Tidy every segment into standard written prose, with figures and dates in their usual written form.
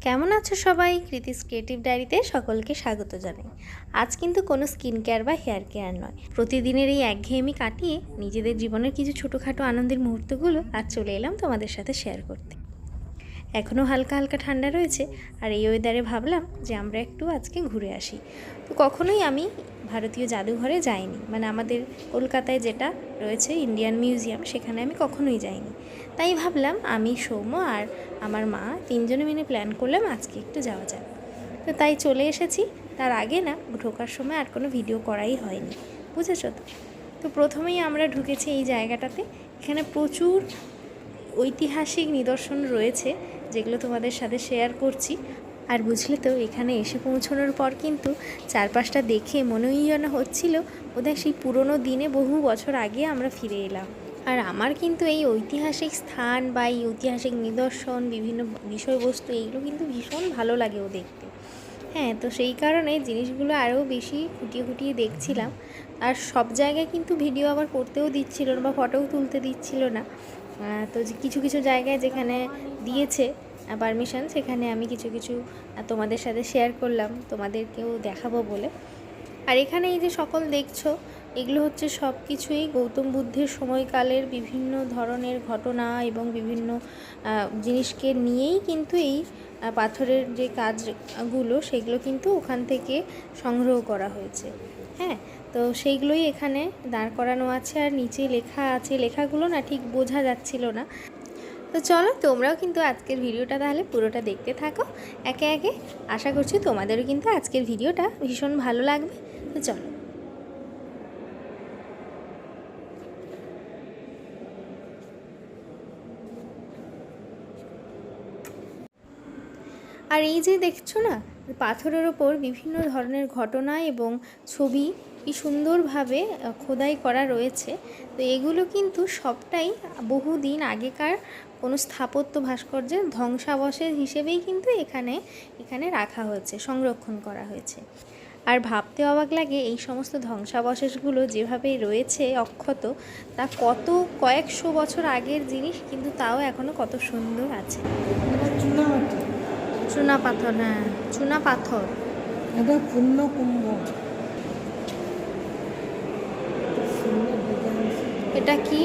কেমন আছো সবাই? কৃতিস ক্রিয়েটিভ ডায়েরিতে সকলকে স্বাগত জানাই। আজ কিন্তু কোনো স্কিন কেয়ার বা হেয়ার কেয়ার নয়, প্রতিদিনের এই একঘেয়েমি কাটিয়ে নিজেদের জীবনের কিছু ছোটোখাটো আনন্দের মুহূর্তগুলো আজ চলে এলাম তোমাদের সাথে শেয়ার করতে। এখনও হালকা হালকা ঠান্ডা রয়েছে, আর এই ওয়েদারে ভাবলাম যে আমরা একটু আজকে ঘুরে আসি। তো কখনোই আমি ভারতীয় জাদুঘরে যাইনি, মানে আমাদের কলকাতায় যেটা রয়েছে ইন্ডিয়ান মিউজিয়াম, সেখানে আমি কখনোই যাইনি। তাই ভাবলাম আমি, সৌম্য আর আমার মা তিনজনে মিলে প্ল্যান করলাম আজকে একটু যাওয়া যাক। তো তাই চলে এসেছি। তার আগে না ঢোকার সময় আর কোনো ভিডিও করাই হয়নি, বুঝেছো তো। তো প্রথমেই আমরা ঢুকেছি এই জায়গাটাতে। এখানে প্রচুর ঐতিহাসিক নিদর্শন রয়েছে, যেগুলো তোমাদের সাথে শেয়ার করছি। আর বুঝলে তো, এখানে এসে পৌঁছানোর পর কিন্তু চারপাশটা দেখে মনেই যেন হচ্ছিল বোধহয় সেই পুরনো দিনে বহু বছর আগে আমরা ফিরে এলাম। আর আমার কিন্তু এই ঐতিহাসিক স্থান বা এই ঐতিহাসিক নিদর্শন, বিভিন্ন বিষয়বস্তু, এইগুলো কিন্তু ভীষণ ভালো লাগেও দেখতে। হ্যাঁ, তো সেই কারণে জিনিসগুলো আরও বেশি খুঁটিয়ে খুঁটিয়ে দেখছিলাম। আর সব জায়গায় কিন্তু ভিডিও আবার করতেও দিচ্ছিল না বা ফটোও তুলতে দিচ্ছিল না। তো কিছু কিছু জায়গায় যেখানে দিয়েছে পারমিশন, সেখানে আমি কিছু কিছু তোমাদের সাথে শেয়ার করলাম, তোমাদেরকেও দেখাবো বলে। আর এখানে এই যে সকল দেখছো, এগুলো হচ্ছে সব কিছুই গৌতম বুদ্ধের সময়কালের বিভিন্ন ধরনের ঘটনা এবং বিভিন্ন জিনিসকে নিয়েই কিন্তু এই পাথরের যে কাজগুলো, সেগুলো কিন্তু ওখান থেকে সংগ্রহ করা হয়েছে। হ্যাঁ, তো সেইগুলোই এখানে দাঁড় করানো আছে, আর নিচে লেখা আছে। লেখাগুলো না ঠিক বোঝা যাচ্ছিল না। তো চলো, তোমরাও কিন্তু আজকের ভিডিওটা তাহলে পুরোটা দেখতে থাকো একে একে। আশা করছি তোমাদেরও কিন্তু আজকের ভিডিওটা ভীষণ ভালো লাগবে। তো চলো। আর এই যে দেখছো না, পাথরের ওপর বিভিন্ন ধরনের ঘটনা এবং ছবি কি সুন্দরভাবে খোদাই করা রয়েছে। তো এগুলো কিন্তু সবটাই বহুদিন আগেকার কোনো স্থাপত্য ভাস্কর্যের ধ্বংসাবশেষ হিসেবেই কিন্তু এখানে রাখা হয়েছে, সংরক্ষণ করা হয়েছে। আর ভাবতে অবাক লাগে, এই সমস্ত ধ্বংসাবশেষগুলো যেভাবে রয়েছে অক্ষত, তা কয়েকশো বছর আগের জিনিস, কিন্তু তাও এখনও কত সুন্দর আছে। চুনা পাথর, হ্যাঁ, চুনা পাথর। এটা পূর্ণ কুম্ভ। এটা কি?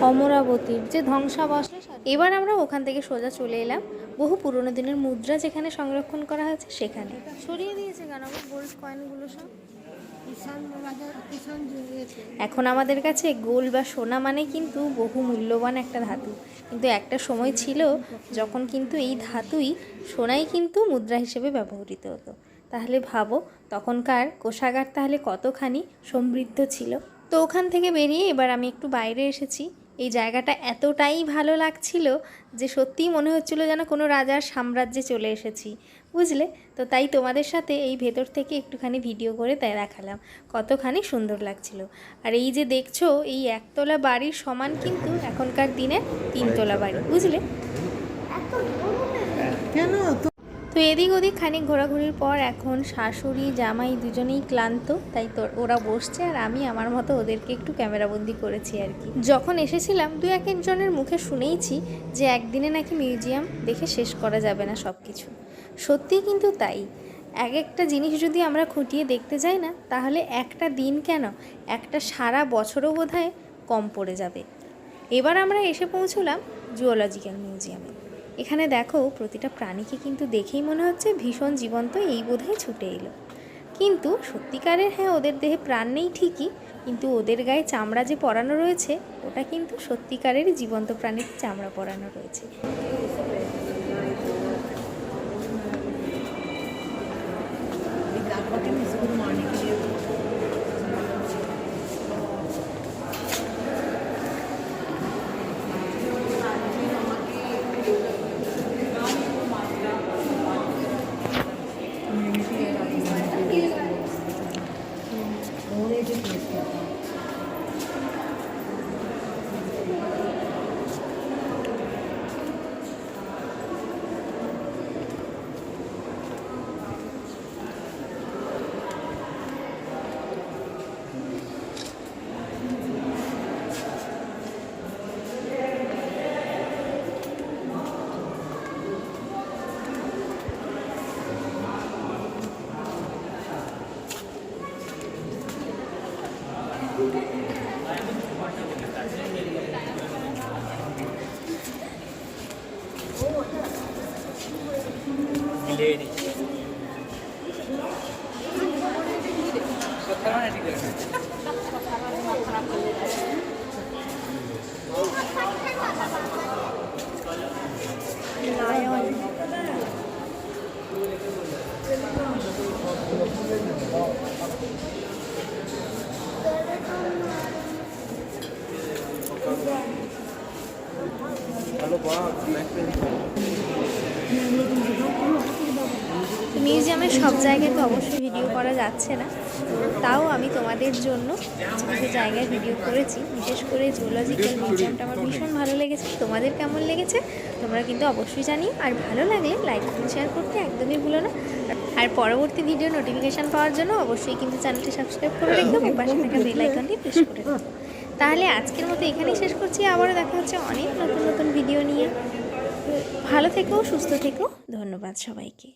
অমরাবতীর যে ধ্বংসাবশেষ। এবার আমরা ওখান থেকে সোজা চলে এলাম বহু পুরনো দিনের মুদ্রা যেখানে সংরক্ষণ করা হয়েছে সেখানে। সরিয়ে দিয়েছে কেন গোল্ড কয়েনগুলো সব? এখন আমাদের কাছে গোল্ড বা সোনা মানে কিন্তু বহু মূল্যবান একটা ধাতু, কিন্তু একটা সময় ছিল যখন কিন্তু এই ধাতুই, সোনাই কিন্তু মুদ্রা হিসেবে ব্যবহৃত হতো। তাহলে ভাবো তখনকার কোষাগার তাহলে কতখানি সমৃদ্ধ ছিল। তো ওখান থেকে বেরিয়ে এবার আমি একটু বাইরে এসেছি। এই জায়গাটা এতটাই ভালো লাগছিল যে সত্যিই মনে হচ্ছিল যেন কোনো রাজার সাম্রাজ্যে চলে এসেছি, বুঝলে তো। তাই তোমাদের সাথে এই ভেতর থেকে একটুখানি ভিডিও করে তাই দেখালাম, কতখানি সুন্দর লাগছিল। আর এই যে দেখছো, এই একতলা বাড়ির সমান কিন্তু এখনকার দিনে 3তলা বাড়ি, বুঝলে। কেন? তো এদিক ওদিক খানিক ঘোরাঘুরির পর এখন শাশুড়ি জামাই দুজনেই ক্লান্ত, তাই তো ওরা বসছে, আর আমি আমার মতো ওদেরকে একটু ক্যামেরাবন্দি করেছি আর কি। যখন এসেছিলাম দু একজনের মুখে শুনেইছি যে একদিনে নাকি মিউজিয়াম দেখে শেষ করা যাবে না সব কিছু। সত্যিই কিন্তু তাই। এক একটা জিনিস যদি আমরা খুঁটিয়ে দেখতে যাই না, তাহলে একটা দিন কেন, একটা সারা বছরও বোধহয় কম পড়ে যাবে। এবার আমরা এসে পৌঁছলাম জুওলজিক্যাল মিউজিয়ামে। এখানে দেখো, প্রতিটা প্রাণীকে কিন্তু দেখেই মনে হচ্ছে ভীষণ জীবন্ত, এই বোধহয় ছুটে এলো। কিন্তু সত্যিকারের, হ্যাঁ, ওদের দেহে প্রাণ নেই ঠিকই, কিন্তু ওদের গায়ে চামড়া যে পরানো রয়েছে, ওটা কিন্তু সত্যিকারের জীবন্ত প্রাণীর চামড়া পরানো রয়েছে। মিউজিয়ামের সব জায়গায় তো অবশ্যই ভিডিও করা যাচ্ছে না, তাও আমি তোমাদের জন্য কিছু কিছু জায়গায় ভিডিও করেছি। বিশেষ করে জুলজিক্যাল মিউজিয়ামটা আমার ভীষণ ভালো লেগেছে। তোমাদের কেমন লেগেছে তোমরা কিন্তু অবশ্যই জানিও, আর ভালো লাগলে লাইক কমেন্ট শেয়ার করতে একদমই ভুলো না। আর পরবর্তী ভিডিও নোটিফিকেশান পাওয়ার জন্য অবশ্যই কিন্তু চ্যানেলটি সাবস্ক্রাইব করে রেখো এবং পাশে থাকা বেল আইকনটি প্রেস করে দেবো। তাহলে আজকের মতো এখানেই শেষ করছি, আবারও দেখা হচ্ছে অনেক নতুন নতুন ভিডিও নিয়ে। ভালো থেকো, সুস্থ থেকো, ধন্যবাদ সবাইকে।